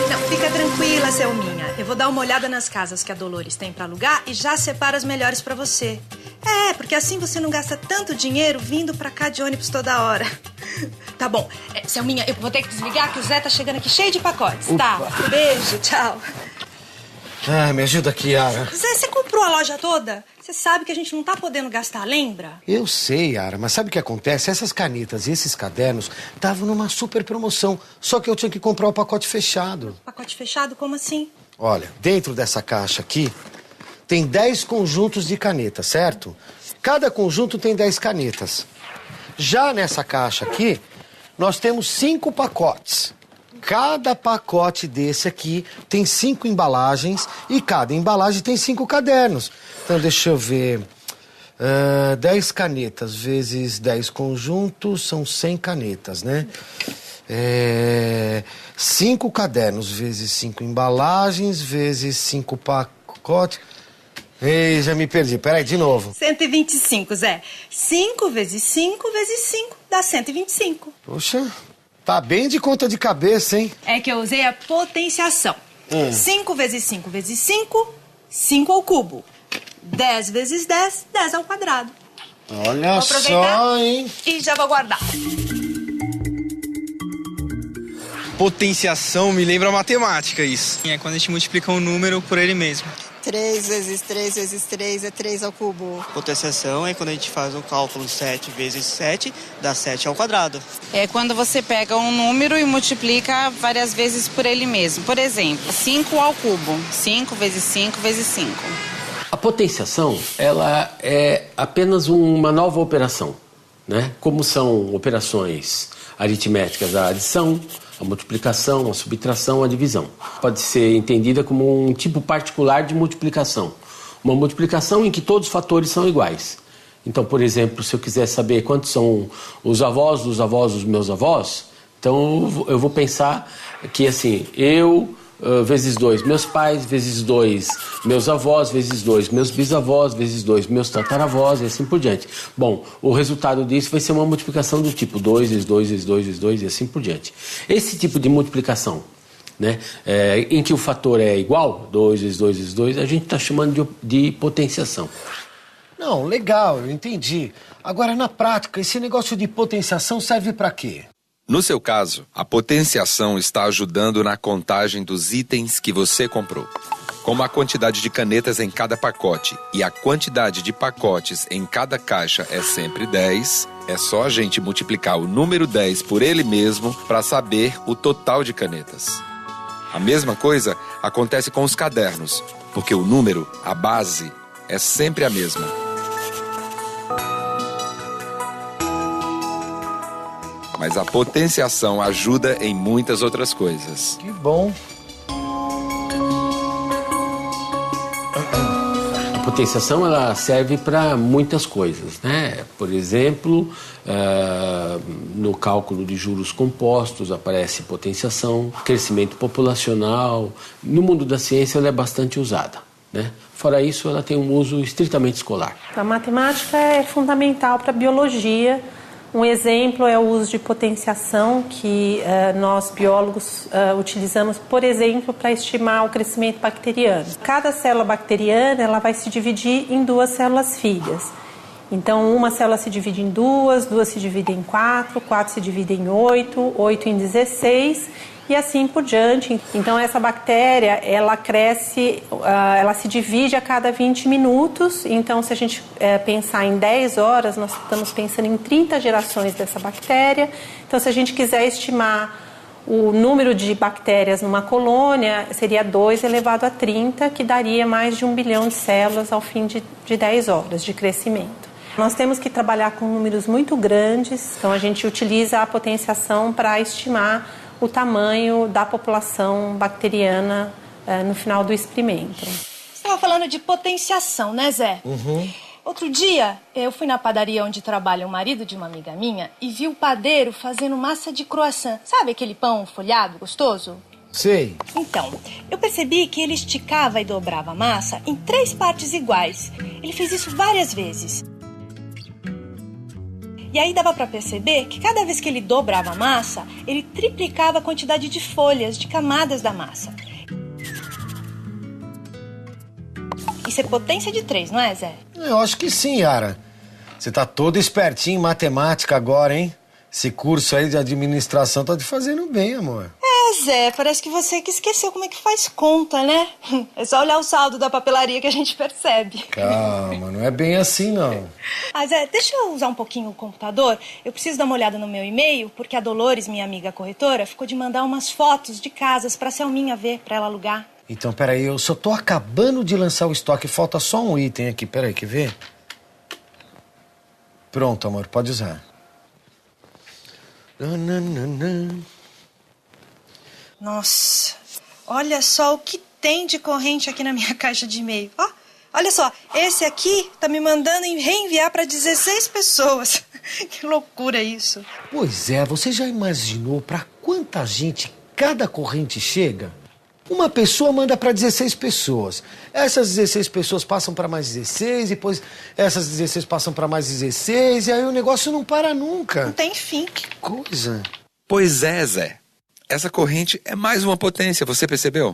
Não, fica tranquila, Selminha. Eu vou dar uma olhada nas casas que a Dolores tem pra alugar e já separo as melhores pra você. É, porque assim você não gasta tanto dinheiro vindo pra cá de ônibus toda hora. Tá bom. Selminha, eu vou ter que desligar que o Zé tá chegando aqui cheio de pacotes. Opa. Tá, beijo, tchau. Me ajuda aqui, Yara. Zé, você comprou a loja toda? Você sabe que a gente não tá podendo gastar, lembra? Eu sei, Yara, mas sabe o que acontece? Essas canetas e esses cadernos estavam numa super promoção, só que eu tinha que comprar o pacote fechado. Pacote fechado? Como assim? Olha, dentro dessa caixa aqui, tem 10 conjuntos de caneta, certo? Cada conjunto tem 10 canetas. Já nessa caixa aqui, nós temos 5 pacotes. Cada pacote desse aqui tem 5 embalagens e cada embalagem tem 5 cadernos. Então, deixa eu ver. 10 canetas vezes 10 conjuntos são 100 canetas, né? 5 cadernos vezes 5 embalagens vezes 5 pacotes. Ei, já me perdi. Peraí, de novo. 125, Zé. 5 vezes 5 vezes 5 dá 125. Poxa, tá bem de conta de cabeça, hein? É que eu usei a potenciação. 5 vezes 5 vezes 5, 5 ao cubo. 10 vezes 10, 10 ao quadrado. Olha só, hein? E já vou guardar. Potenciação me lembra matemática, isso. É quando a gente multiplica um número por ele mesmo. 3 vezes 3 vezes 3 é 3 ao cubo. Potenciação é quando a gente faz um cálculo 7 vezes 7, dá 7 ao quadrado. É quando você pega um número e multiplica várias vezes por ele mesmo. Por exemplo, 5 ao cubo. 5 vezes 5 vezes 5. A potenciação, ela é apenas uma nova operação, né? Como são operações aritméticas, a adição, a multiplicação, a subtração, a divisão. Pode ser entendida como um tipo particular de multiplicação. Uma multiplicação em que todos os fatores são iguais. Então, por exemplo, se eu quiser saber quantos são os avós dos avós dos meus avós, então eu vou pensar que assim, eu vezes 2 meus pais, vezes 2 meus avós, vezes 2 meus bisavós, vezes 2 meus tataravós e assim por diante. Bom, o resultado disso vai ser uma multiplicação do tipo 2 vezes 2 vezes 2 vezes 2 e assim por diante. Esse tipo de multiplicação, né, em que o fator é igual, 2 vezes 2 vezes 2, a gente está chamando de potenciação. Não, legal, eu entendi. Agora, na prática, esse negócio de potenciação serve para quê? No seu caso, a potenciação está ajudando na contagem dos itens que você comprou. Como a quantidade de canetas em cada pacote e a quantidade de pacotes em cada caixa é sempre 10, é só a gente multiplicar o número 10 por ele mesmo para saber o total de canetas. A mesma coisa acontece com os cadernos, porque o número, a base, é sempre a mesma. Mas a potenciação ajuda em muitas outras coisas. Que bom. A potenciação ela serve para muitas coisas, né? Por exemplo, no cálculo de juros compostos aparece potenciação, crescimento populacional. No mundo da ciência ela é bastante usada, né? Fora isso, ela tem um uso estritamente escolar. A matemática é fundamental para a biologia. Um exemplo é o uso de potenciação, que nós biólogos utilizamos, por exemplo, para estimar o crescimento bacteriano. Cada célula bacteriana ela vai se dividir em 2 células filhas. Então, uma célula se divide em 2, 2 se dividem em 4, 4 se dividem em 8, 8 em 16 e assim por diante. Então, essa bactéria, ela cresce, ela se divide a cada 20 minutos. Então, se a gente pensar em 10 horas, nós estamos pensando em 30 gerações dessa bactéria. Então, se a gente quiser estimar o número de bactérias numa colônia, seria 2 elevado a 30, que daria mais de 1 bilhão de células ao fim de 10 horas de crescimento. Nós temos que trabalhar com números muito grandes, então a gente utiliza a potenciação para estimar o tamanho da população bacteriana no final do experimento. Você estava falando de potenciação, né, Zé? Uhum. Outro dia, eu fui na padaria onde trabalha o marido de uma amiga minha e vi o padeiro fazendo massa de croissant. Sabe aquele pão folhado, gostoso? Sei. Então, eu percebi que ele esticava e dobrava a massa em 3 partes iguais. Ele fez isso várias vezes. E aí dava pra perceber que cada vez que ele dobrava a massa, ele triplicava a quantidade de folhas, de camadas da massa. Isso é potência de 3, não é, Zé? Eu acho que sim, Yara. Você tá todo espertinho em matemática agora, hein? Esse curso aí de administração tá te fazendo bem, amor. É, Zé, parece que você que esqueceu como é que faz conta, né? É só olhar o saldo da papelaria que a gente percebe. Calma, não é bem assim, não. Ah, Zé, deixa eu usar um pouquinho o computador. Eu preciso dar uma olhada no meu e-mail, porque a Dolores, minha amiga corretora, ficou de mandar umas fotos de casas pra Selminha ver, pra ela alugar. Então, peraí, eu só tô acabando de lançar o estoque. Falta só um item aqui. Peraí, quer ver? Pronto, amor, pode usar. Nossa, olha só o que tem de corrente aqui na minha caixa de e-mail. Ó, olha só, esse aqui tá me mandando reenviar para 16 pessoas. Que loucura isso. Pois é, você já imaginou pra quanta gente cada corrente chega? Uma pessoa manda para 16 pessoas. Essas 16 pessoas passam para mais 16, depois essas 16 passam para mais 16, e aí o negócio não para nunca. Não tem fim. Que coisa. Pois é, Zé. Essa corrente é mais uma potência, você percebeu?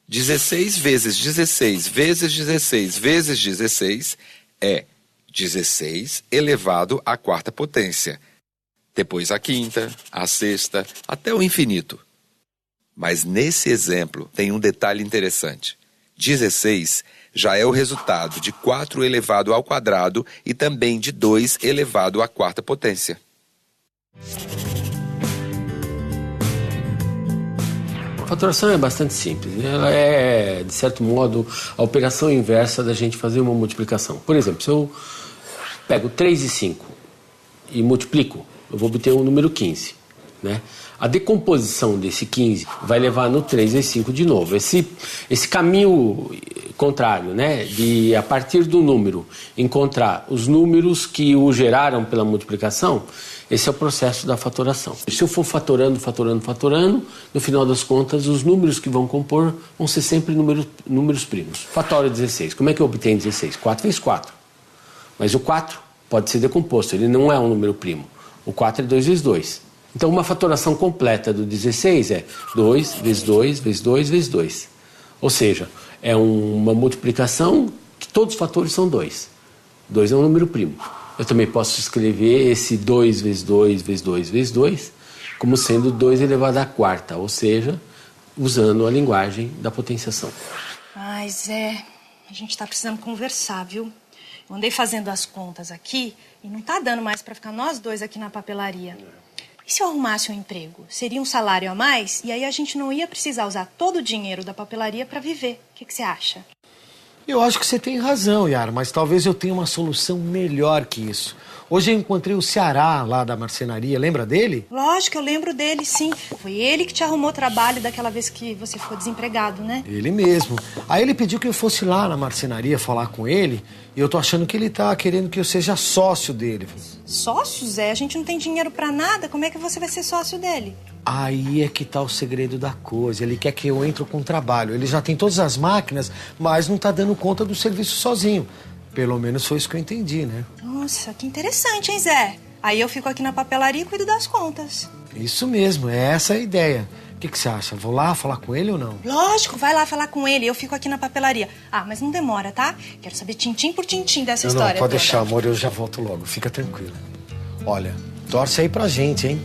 16 vezes 16 vezes 16 vezes 16 é 16 elevado à quarta potência. Depois a quinta, a sexta, até o infinito. Mas nesse exemplo tem um detalhe interessante. 16 já é o resultado de 4 elevado ao quadrado e também de 2 elevado à quarta potência. A fatoração é bastante simples. Ela é, de certo modo, a operação inversa da gente fazer uma multiplicação. Por exemplo, se eu pego 3 e 5 e multiplico, eu vou obter o número 15, né? A decomposição desse 15 vai levar no 3 vezes 5 de novo. Esse caminho contrário, né, de a partir do número encontrar os números que o geraram pela multiplicação, esse é o processo da fatoração. Se eu for fatorando, no final das contas, os números que vão compor vão ser sempre números primos. Fatório 16. Como é que eu obtenho 16? 4 vezes 4. Mas o 4 pode ser decomposto, ele não é um número primo. O 4 é 2 vezes 2. Então, uma fatoração completa do 16 é 2 vezes 2 vezes 2 vezes 2. Ou seja, é uma multiplicação que todos os fatores são 2. 2 é um número primo. Eu também posso escrever esse 2 vezes 2 vezes 2 vezes 2 como sendo 2 elevado à quarta, ou seja, usando a linguagem da potenciação. Ai, Zé, a gente tá precisando conversar, viu? Eu andei fazendo as contas aqui e não tá dando mais pra ficar nós dois aqui na papelaria. E se eu arrumasse um emprego? Seria um salário a mais e aí a gente não ia precisar usar todo o dinheiro da papelaria para viver. O que você acha? Eu acho que você tem razão, Yara, mas talvez eu tenha uma solução melhor que isso. Hoje eu encontrei o Ceará lá da marcenaria, lembra dele? Lógico, eu lembro dele, sim. Foi ele que te arrumou trabalho daquela vez que você ficou desempregado, né? Ele mesmo. Aí ele pediu que eu fosse lá na marcenaria falar com ele e eu tô achando que ele tá querendo que eu seja sócio dele. Sócio, Zé? A gente não tem dinheiro pra nada, como é que você vai ser sócio dele? Aí é que tá o segredo da coisa. Ele quer que eu entre com o trabalho. Ele já tem todas as máquinas, mas não tá dando conta do serviço sozinho. Pelo menos foi isso que eu entendi, né? Nossa, que interessante, hein, Zé? Aí eu fico aqui na papelaria e cuido das contas. Isso mesmo, é essa a ideia. O que você acha? Vou lá falar com ele ou não? Lógico, vai lá falar com ele. Eu fico aqui na papelaria. Ah, mas não demora, tá? Quero saber tintim por tintim dessa história. Não, pode deixar, amor. Eu já volto logo. Fica tranquila. Olha, torce aí pra gente, hein?